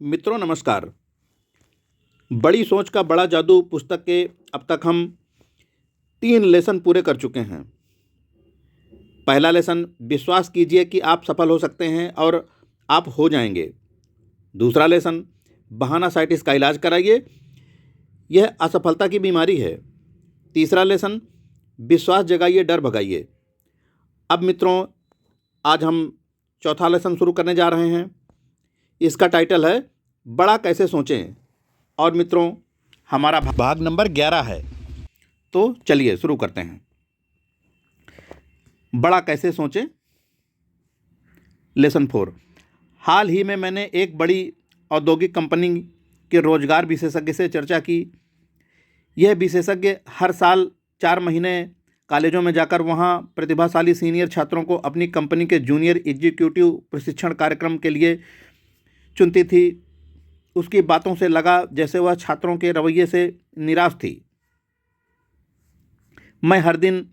मित्रों नमस्कार। बड़ी सोच का बड़ा जादू पुस्तक के अब तक हम 3 लेसन पूरे कर चुके हैं। पहला लेसन, विश्वास कीजिए कि आप सफल हो सकते हैं और आप हो जाएंगे। दूसरा लेसन, बहाना साइटिस का इलाज कराइए, यह असफलता की बीमारी है। तीसरा लेसन, विश्वास जगाइए, डर भगाइए। अब मित्रों, आज हम चौथा लेसन शुरू करने जा रहे हैं। इसका टाइटल है बड़ा कैसे सोचें। और मित्रों, हमारा भाग नंबर 11 है, तो चलिए शुरू करते हैं। बड़ा कैसे सोचें, लेसन 4। हाल ही में मैंने एक बड़ी औद्योगिक कंपनी के रोजगार विशेषज्ञ से चर्चा की। यह विशेषज्ञ हर साल 4 महीने कॉलेजों में जाकर वहां प्रतिभाशाली सीनियर छात्रों को अपनी कंपनी के जूनियर एग्जीक्यूटिव प्रशिक्षण कार्यक्रम के लिए चुनती थी। उसकी बातों से लगा जैसे वह छात्रों के रवैये से निराश थी। मैं हर दिन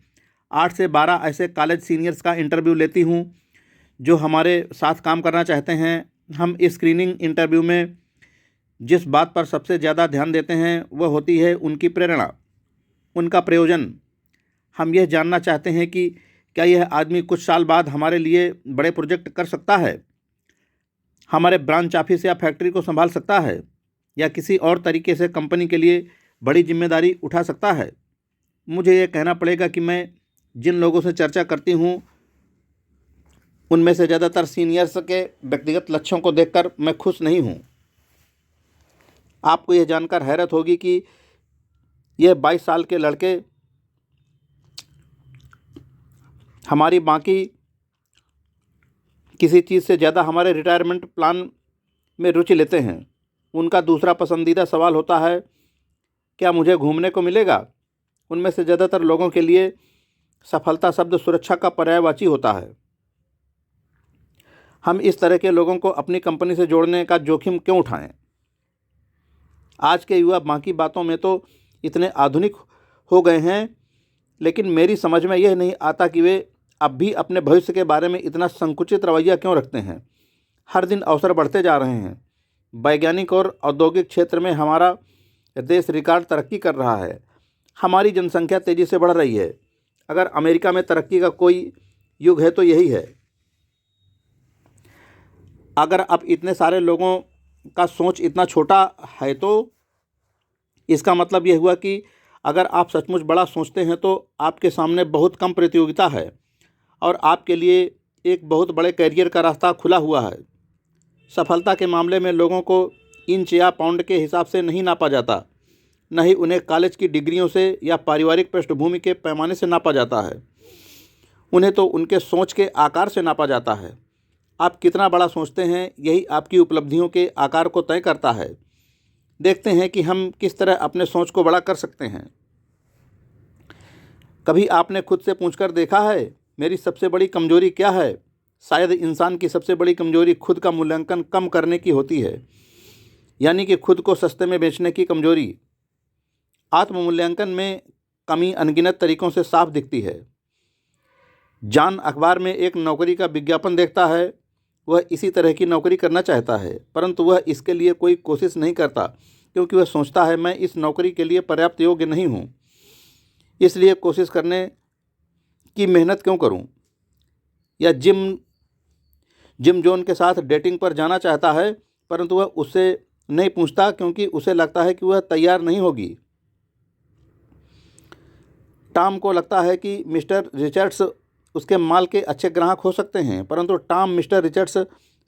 8 से 12 ऐसे कॉलेज सीनियर्स का इंटरव्यू लेती हूं जो हमारे साथ काम करना चाहते हैं। हम इस स्क्रीनिंग इंटरव्यू में जिस बात पर सबसे ज़्यादा ध्यान देते हैं वह होती है उनकी प्रेरणा, उनका प्रयोजन। हम यह जानना चाहते हैं कि क्या यह आदमी कुछ साल बाद हमारे लिए बड़े प्रोजेक्ट कर सकता है, हमारे ब्रांच ऑफिस या फैक्ट्री को संभाल सकता है, या किसी और तरीके से कंपनी के लिए बड़ी जिम्मेदारी उठा सकता है। मुझे यह कहना पड़ेगा कि मैं जिन लोगों से चर्चा करती हूँ उनमें से ज़्यादातर सीनियर्स के व्यक्तिगत लक्ष्यों को देखकर मैं खुश नहीं हूँ। आपको यह जानकर हैरत होगी कि यह 22 साल के लड़के हमारी बाकी किसी चीज़ से ज़्यादा हमारे रिटायरमेंट प्लान में रुचि लेते हैं। उनका दूसरा पसंदीदा सवाल होता है, क्या मुझे घूमने को मिलेगा? उनमें से ज़्यादातर लोगों के लिए सफलता शब्द सुरक्षा का पर्यायवाची होता है। हम इस तरह के लोगों को अपनी कंपनी से जोड़ने का जोखिम क्यों उठाएं? आज के युवा बाकी बातों में तो इतने आधुनिक हो गए हैं, लेकिन मेरी समझ में यह नहीं आता कि वे अब भी अपने भविष्य के बारे में इतना संकुचित रवैया क्यों रखते हैं। हर दिन अवसर बढ़ते जा रहे हैं। वैज्ञानिक और औद्योगिक क्षेत्र में हमारा देश रिकॉर्ड तरक्की कर रहा है। हमारी जनसंख्या तेज़ी से बढ़ रही है। अगर अमेरिका में तरक्की का कोई युग है तो यही है। अगर अब इतने सारे लोगों का सोच इतना छोटा है तो इसका मतलब यह हुआ कि अगर आप सचमुच बड़ा सोचते हैं तो आपके सामने बहुत कम प्रतियोगिता है और आपके लिए एक बहुत बड़े करियर का रास्ता खुला हुआ है। सफलता के मामले में लोगों को इंच या पाउंड के हिसाब से नहीं नापा जाता, न ही उन्हें कॉलेज की डिग्रियों से या पारिवारिक पृष्ठभूमि के पैमाने से नापा जाता है। उन्हें तो उनके सोच के आकार से नापा जाता है। आप कितना बड़ा सोचते हैं, यही आपकी उपलब्धियों के आकार को तय करता है। देखते हैं कि हम किस तरह अपने सोच को बड़ा कर सकते हैं। कभी आपने खुद से पूछकर देखा है, मेरी सबसे बड़ी कमजोरी क्या है? शायद इंसान की सबसे बड़ी कमजोरी खुद का मूल्यांकन कम करने की होती है, यानी कि खुद को सस्ते में बेचने की कमजोरी। आत्ममूल्यांकन में कमी अनगिनत तरीकों से साफ दिखती है। जॉन अखबार में एक नौकरी का विज्ञापन देखता है। वह इसी तरह की नौकरी करना चाहता है, परंतु वह इसके लिए कोई कोशिश नहीं करता क्योंकि वह सोचता है मैं इस नौकरी के लिए पर्याप्त योग्य नहीं हूँ, इसलिए कोशिश करने की मेहनत क्यों करूँ। या जिम जोन के साथ डेटिंग पर जाना चाहता है, परंतु वह उससे नहीं पूछता क्योंकि उसे लगता है कि वह तैयार नहीं होगी। टॉम को लगता है कि मिस्टर रिचर्ड्स उसके माल के अच्छे ग्राहक हो सकते हैं, परंतु टॉम मिस्टर रिचर्ड्स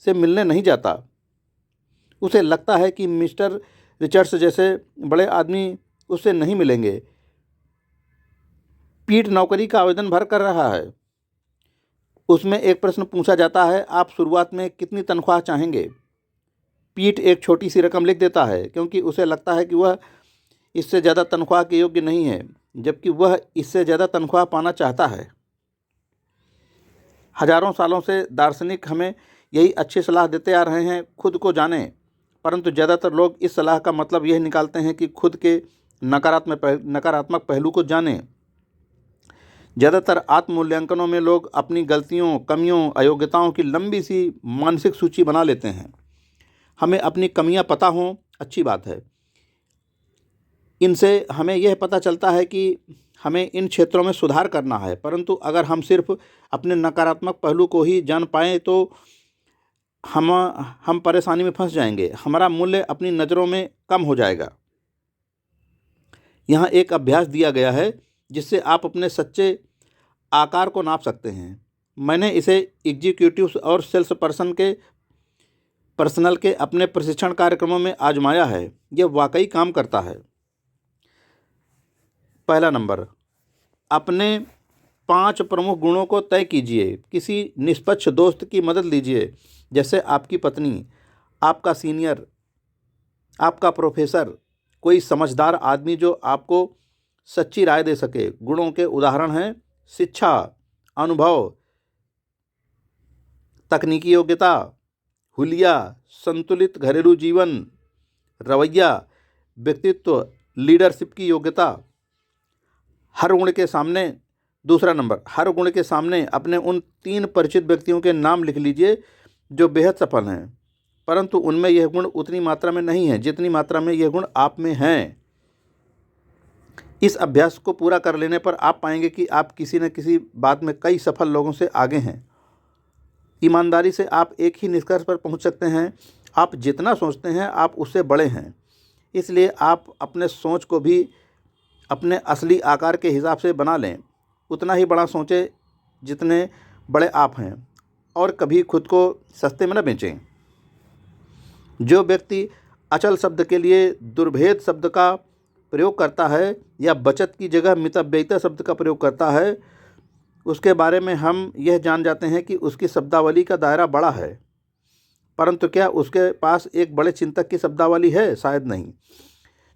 से मिलने नहीं जाता। उसे लगता है कि मिस्टर रिचर्ड्स जैसे बड़े आदमी उससे नहीं मिलेंगे। पीट नौकरी का आवेदन भर कर रहा है। उसमें एक प्रश्न पूछा जाता है, आप शुरुआत में कितनी तनख्वाह चाहेंगे? पीट एक छोटी सी रकम लिख देता है क्योंकि उसे लगता है कि वह इससे ज़्यादा तनख्वाह के योग्य नहीं है, जबकि वह इससे ज़्यादा तनख्वाह पाना चाहता है। हजारों सालों से दार्शनिक हमें यही अच्छी सलाह देते आ रहे हैं, खुद को जानें, परंतु ज़्यादातर लोग इस सलाह का मतलब यह निकालते हैं कि खुद के नकारात्मक पहलू को जानें। ज़्यादातर आत्ममूल्यांकनों में लोग अपनी गलतियों, कमियों, अयोग्यताओं की लंबी सी मानसिक सूची बना लेते हैं। हमें अपनी कमियां पता हों, अच्छी बात है। इनसे हमें यह पता चलता है कि हमें इन क्षेत्रों में सुधार करना है। परंतु अगर हम सिर्फ अपने नकारात्मक पहलू को ही जान पाएँ तो हम परेशानी में फंस जाएंगे, हमारा मूल्य अपनी नज़रों में कम हो जाएगा। यहाँ एक अभ्यास दिया गया है जिससे आप अपने सच्चे आकार को नाप सकते हैं। मैंने इसे एग्जीक्यूटिव्स और सेल्स पर्सनल के अपने प्रशिक्षण कार्यक्रमों में आजमाया है। यह वाकई काम करता है। पहला नंबर, अपने 5 प्रमुख गुणों को तय कीजिए। किसी निष्पक्ष दोस्त की मदद लीजिए, जैसे आपकी पत्नी, आपका सीनियर, आपका प्रोफेसर, कोई समझदार आदमी जो आपको सच्ची राय दे सके। गुणों के उदाहरण हैं शिक्षा, अनुभव, तकनीकी योग्यता, हुलिया, संतुलित घरेलू जीवन, रवैया, व्यक्तित्व, लीडरशिप की योग्यता। हर गुण के सामने दूसरा नंबर, हर गुण के सामने अपने उन 3 परिचित व्यक्तियों के नाम लिख लीजिए जो बेहद सफल हैं, परंतु उनमें यह गुण उतनी मात्रा में नहीं है जितनी मात्रा में यह गुण आप में हैं। इस अभ्यास को पूरा कर लेने पर आप पाएंगे कि आप किसी न किसी बात में कई सफल लोगों से आगे हैं। ईमानदारी से आप एक ही निष्कर्ष पर पहुंच सकते हैं, आप जितना सोचते हैं आप उससे बड़े हैं। इसलिए आप अपने सोच को भी अपने असली आकार के हिसाब से बना लें। उतना ही बड़ा सोचें जितने बड़े आप हैं, और कभी खुद को सस्ते में न बेचें। जो व्यक्ति अचल शब्द के लिए दुर्भेद शब्द का प्रयोग करता है या बचत की जगह मितव्ययिता शब्द का प्रयोग करता है, उसके बारे में हम यह जान जाते हैं कि उसकी शब्दावली का दायरा बड़ा है। परंतु क्या उसके पास एक बड़े चिंतक की शब्दावली है? शायद नहीं।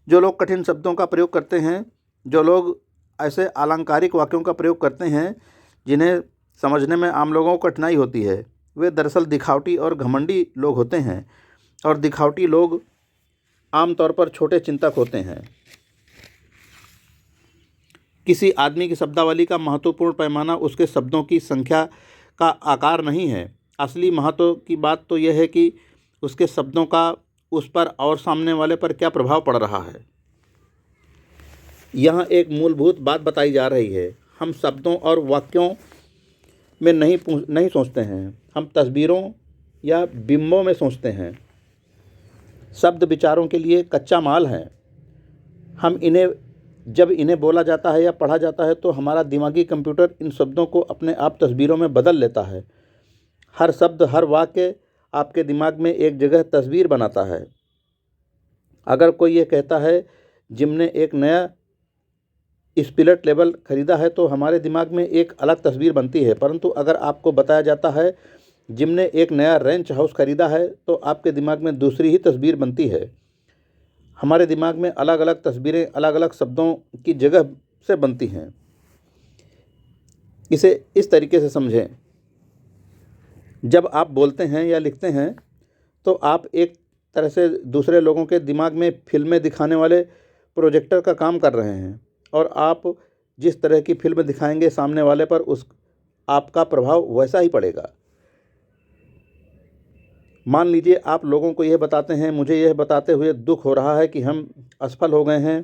जो लोग कठिन शब्दों का प्रयोग करते हैं, जो लोग ऐसे अलंकारिक वाक्यों का प्रयोग करते हैं जिन्हें समझने में आम लोगों को कठिनाई होती है, वे दरअसल दिखावटी और घमंडी लोग होते हैं, और दिखावटी लोग आमतौर पर छोटे चिंतक होते हैं। किसी आदमी की शब्दावली का महत्वपूर्ण पैमाना उसके शब्दों की संख्या का आकार नहीं है। असली महत्व की बात तो यह है कि उसके शब्दों का उस पर और सामने वाले पर क्या प्रभाव पड़ रहा है। यहाँ एक मूलभूत बात बताई जा रही है। हम शब्दों और वाक्यों में नहीं सोचते हैं, हम तस्वीरों या बिंबों में सोचते हैं। शब्द विचारों के लिए कच्चा माल हैं। जब इन्हें बोला जाता है या पढ़ा जाता है तो हमारा दिमागी कंप्यूटर इन शब्दों को अपने आप तस्वीरों में बदल लेता है। हर शब्द, हर वाक्य आपके दिमाग में एक जगह तस्वीर बनाता है। अगर कोई ये कहता है जिम ने एक नया स्पिरिट लेवल खरीदा है तो हमारे दिमाग में एक अलग तस्वीर बनती है। परंतु अगर आपको बताया जाता है जिम ने एक नया रेंच हाउस खरीदा है तो आपके दिमाग में दूसरी ही तस्वीर बनती है। हमारे दिमाग में अलग अलग तस्वीरें अलग अलग शब्दों की जगह से बनती हैं। इसे इस तरीके से समझें, जब आप बोलते हैं या लिखते हैं तो आप एक तरह से दूसरे लोगों के दिमाग में फिल्में दिखाने वाले प्रोजेक्टर का काम कर रहे हैं, और आप जिस तरह की फिल्म दिखाएंगे सामने वाले पर आपका प्रभाव वैसा ही पड़ेगा। मान लीजिए आप लोगों को यह बताते हैं, मुझे यह बताते हुए दुख हो रहा है कि हम असफल हो गए हैं।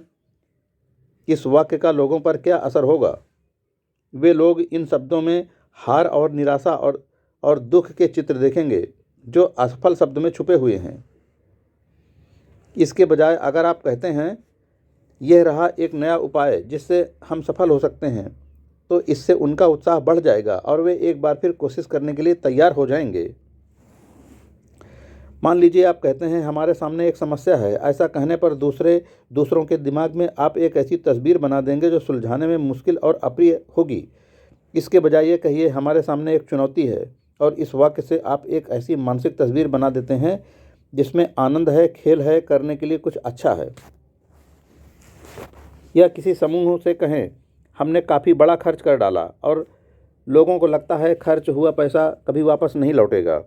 इस वाक्य का लोगों पर क्या असर होगा? वे लोग इन शब्दों में हार और निराशा और दुख के चित्र देखेंगे जो असफल शब्द में छुपे हुए हैं। इसके बजाय अगर आप कहते हैं यह रहा एक नया उपाय जिससे हम सफल हो सकते हैं, तो इससे उनका उत्साह बढ़ जाएगा और वे एक बार फिर कोशिश करने के लिए तैयार हो जाएंगे। मान लीजिए आप कहते हैं हमारे सामने एक समस्या है। ऐसा कहने पर दूसरों के दिमाग में आप एक ऐसी तस्वीर बना देंगे जो सुलझाने में मुश्किल और अप्रिय होगी। इसके बजाय ये कहिए हमारे सामने एक चुनौती है, और इस वाक्य से आप एक ऐसी मानसिक तस्वीर बना देते हैं जिसमें आनंद है, खेल है, करने के लिए कुछ अच्छा है। या किसी समूह से कहें हमने काफ़ी बड़ा खर्च कर डाला और लोगों को लगता है खर्च हुआ पैसा कभी वापस नहीं लौटेगा।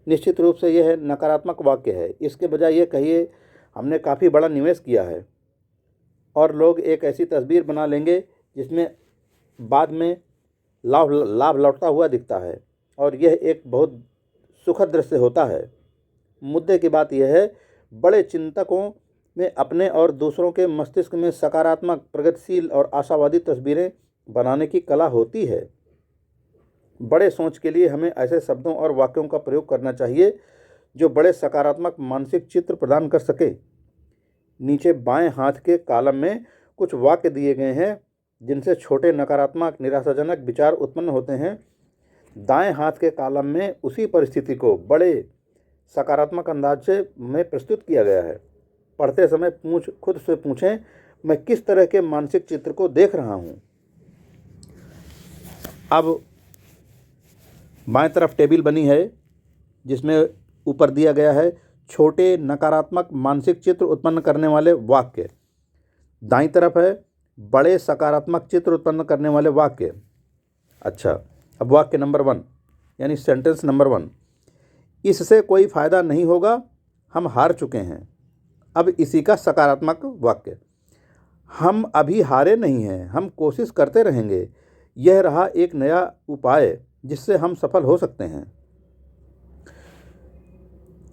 निश्चित रूप से यह नकारात्मक वाक्य है। इसके बजाय ये कहिए हमने काफ़ी बड़ा निवेश किया है, और लोग एक ऐसी तस्वीर बना लेंगे जिसमें बाद में लाभ लौटता हुआ दिखता है, और यह एक बहुत सुखद दृश्य होता है। मुद्दे की बात यह है, बड़े चिंतकों में अपने और दूसरों के मस्तिष्क में सकारात्मक, प्रगतिशील और आशावादी तस्वीरें बनाने की कला होती है। बड़े सोच के लिए हमें ऐसे शब्दों और वाक्यों का प्रयोग करना चाहिए जो बड़े सकारात्मक मानसिक चित्र प्रदान कर सके। नीचे बाएं हाथ के कॉलम में कुछ वाक्य दिए गए हैं जिनसे छोटे नकारात्मक, निराशाजनक विचार उत्पन्न होते हैं। दाएं हाथ के कॉलम में उसी परिस्थिति को बड़े सकारात्मक अंदाज से में प्रस्तुत किया गया है। पढ़ते समय खुद से पूछें, मैं किस तरह के मानसिक चित्र को देख रहा हूँ। अब बाएं तरफ टेबल बनी है जिसमें ऊपर दिया गया है छोटे नकारात्मक मानसिक चित्र उत्पन्न करने वाले वाक्य। दाईं तरफ है बड़े सकारात्मक चित्र उत्पन्न करने वाले वाक्य। अच्छा, अब वाक्य नंबर 1 यानी सेंटेंस नंबर 1, इससे कोई फ़ायदा नहीं होगा, हम हार चुके हैं। अब इसी का सकारात्मक वाक्य, हम अभी हारे नहीं हैं, हम कोशिश करते रहेंगे। यह रहा एक नया उपाय जिससे हम सफल हो सकते हैं।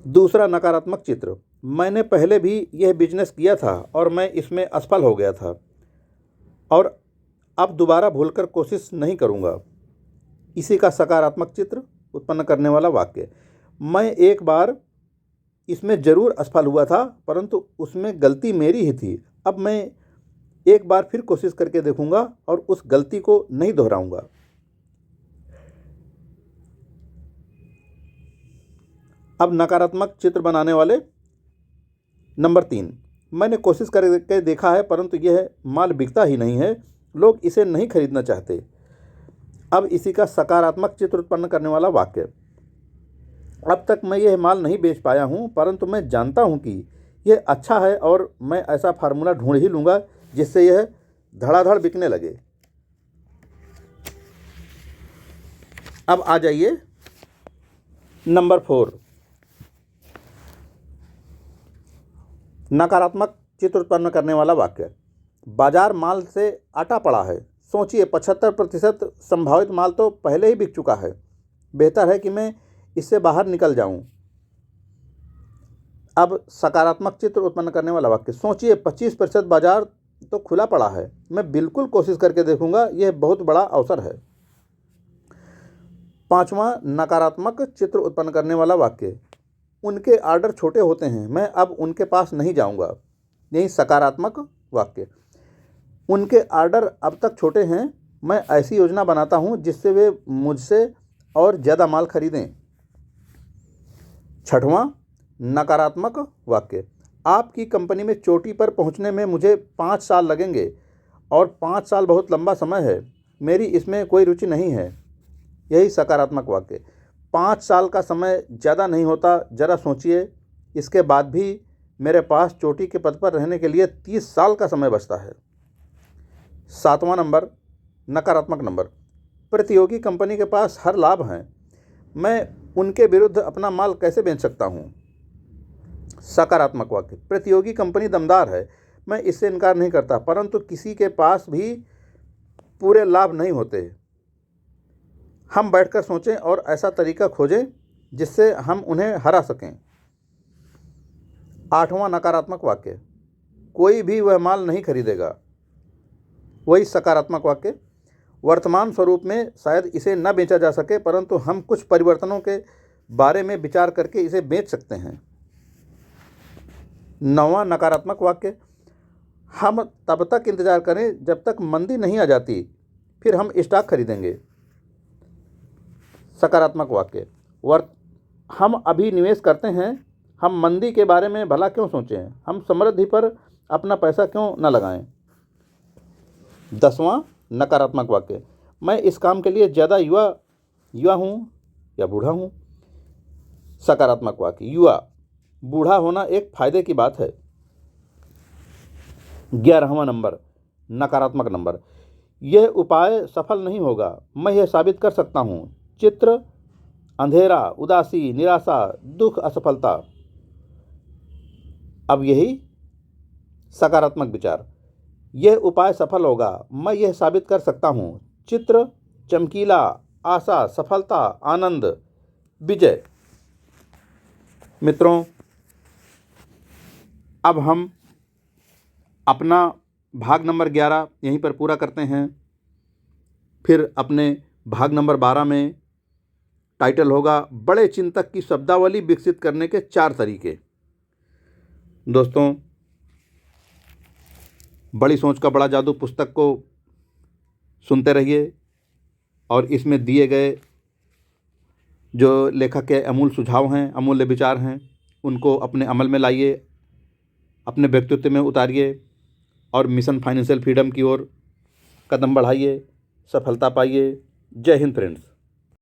दूसरा नकारात्मक चित्र, मैंने पहले भी यह बिजनेस किया था और मैं इसमें असफल हो गया था और अब दोबारा भूलकर कोशिश नहीं करूंगा। इसी का सकारात्मक चित्र उत्पन्न करने वाला वाक्य, मैं एक बार इसमें ज़रूर असफल हुआ था परंतु उसमें गलती मेरी ही थी। अब मैं एक बार फिर कोशिश करके देखूंगा और उस गलती को नहीं दोहराऊंगा। अब नकारात्मक चित्र बनाने वाले नंबर 3, मैंने कोशिश करके देखा है परंतु यह माल बिकता ही नहीं है, लोग इसे नहीं खरीदना चाहते। अब इसी का सकारात्मक चित्र उत्पन्न करने वाला वाक्य, अब तक मैं यह माल नहीं बेच पाया हूँ परंतु मैं जानता हूँ कि यह अच्छा है और मैं ऐसा फार्मूला ढूंढ ही लूँगा जिससे यह धड़ाधड़ बिकने लगे। अब आ जाइए नंबर 4, नकारात्मक चित्र उत्पन्न करने वाला वाक्य, बाजार माल से आटा पड़ा है। सोचिए 75% संभावित माल तो पहले ही बिक चुका है। बेहतर है कि मैं इससे बाहर निकल जाऊं। अब सकारात्मक चित्र उत्पन्न करने वाला वाक्य, सोचिए 25% बाजार तो खुला पड़ा है, मैं बिल्कुल कोशिश करके देखूंगा, यह बहुत बड़ा अवसर है। 5वां नकारात्मक चित्र उत्पन्न करने वाला वाक्य, उनके ऑर्डर छोटे होते हैं, मैं अब उनके पास नहीं जाऊंगा। यही सकारात्मक वाक्य, उनके ऑर्डर अब तक छोटे हैं, मैं ऐसी योजना बनाता हूं जिससे वे मुझसे और ज़्यादा माल खरीदें। 6वां नकारात्मक वाक्य, आपकी कंपनी में चोटी पर पहुंचने में मुझे 5 साल लगेंगे और 5 साल बहुत लंबा समय है, मेरी इसमें कोई रुचि नहीं है। यही सकारात्मक वाक्य, 5 साल का समय ज़्यादा नहीं होता, ज़रा सोचिए, इसके बाद भी मेरे पास चोटी के पद पर रहने के लिए 30 साल का समय बचता है। 7वां नंबर नकारात्मक नंबर, प्रतियोगी कंपनी के पास हर लाभ हैं, मैं उनके विरुद्ध अपना माल कैसे बेच सकता हूँ। सकारात्मक वाक्य, प्रतियोगी कंपनी दमदार है, मैं इससे इनकार नहीं करता परंतु किसी के पास भी पूरे लाभ नहीं होते। हम बैठकर सोचें और ऐसा तरीका खोजें जिससे हम उन्हें हरा सकें। 8वां नकारात्मक वाक्य, कोई भी वह माल नहीं खरीदेगा। वही सकारात्मक वाक्य, वर्तमान स्वरूप में शायद इसे न बेचा जा सके परंतु हम कुछ परिवर्तनों के बारे में विचार करके इसे बेच सकते हैं। 9वां नकारात्मक वाक्य, हम तब तक इंतज़ार करें जब तक मंदी नहीं आ जाती, फिर हम स्टॉक खरीदेंगे। सकारात्मक वाक्य, हम अभी निवेश करते हैं, हम मंदी के बारे में भला क्यों सोचें, हम समृद्धि पर अपना पैसा क्यों न लगाएं। 10वां नकारात्मक वाक्य, मैं इस काम के लिए ज़्यादा युवा हूँ या बूढ़ा हूँ। सकारात्मक वाक्य, युवा बूढ़ा होना एक फायदे की बात है। 11वां नंबर नकारात्मक नंबर, यह उपाय सफल नहीं होगा, मैं यह साबित कर सकता हूँ। चित्र, अंधेरा, उदासी, निराशा, दुख, असफलता। अब यही सकारात्मक विचार, यह उपाय सफल होगा, मैं यह साबित कर सकता हूँ। चित्र, चमकीला, आशा, सफलता, आनंद, विजय। मित्रों, अब हम अपना भाग नंबर 11 यहीं पर पूरा करते हैं। फिर अपने भाग नंबर 12 में टाइटल होगा बड़े चिंतक की शब्दावली विकसित करने के 4 तरीके। दोस्तों, बड़ी सोच का बड़ा जादू पुस्तक को सुनते रहिए और इसमें दिए गए जो लेखक के अमूल्य सुझाव हैं, अमूल्य विचार हैं, उनको अपने अमल में लाइए, अपने व्यक्तित्व में उतारिए और मिशन फाइनेंशियल फ्रीडम की ओर कदम बढ़ाइए, सफलता पाइए। जय हिंद फ्रेंड्स।